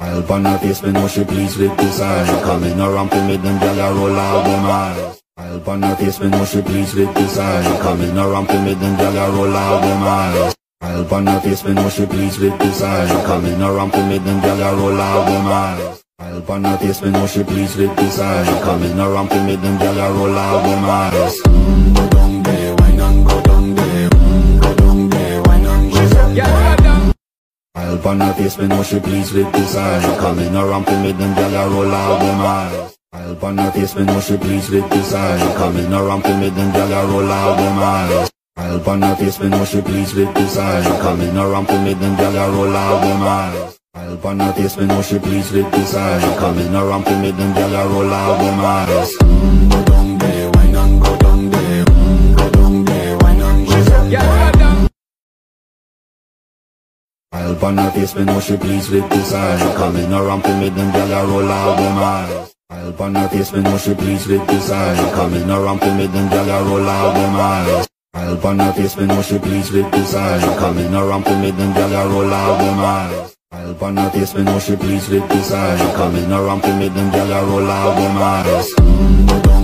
Smile on her face, me know she pleased with this eye. Coming around to make them gyal a roll out them eyes. Smile on her face, me know she pleased with this eye. Coming around to make them gyal a roll out them eyes. Smile on her face, me know she pleased with this eye. Coming around to make them gyal a roll out them eyes. Smile on her face, me know she pleased with this eye. Coming around to make them gyal a roll out them eyes. Go down there, wine and go down there. Go down there, wine and go down there. Smile on her face, me know she pleased with this eye. Coming around to make them gyal a roll out them eyes. Smile on her face, me know she pleased with this eye. Coming around to make them gyal a roll out them eyes. Smile on her face, me know she pleased with this eye. Coming around to make them gyal a roll out them eyes. Smile on her face, me know she pleased with this eye. Coming around to make them gyal a roll out them eyes. Go down there, wine and go down there. Go down there, wine and go down there. Smile on her face, me know she pleased with this eye. Coming around to make them gyal a roll out them eyes. Smile on her face, me know she pleased with this eye. Coming around to make them gyal a roll out them eyes. Smile on her face, me know she pleased with this eye. Coming around to make them gyal a roll out them eyes. Smile on her face, me know she pleased with this eye. Coming around to make them gyal a roll out them eyes.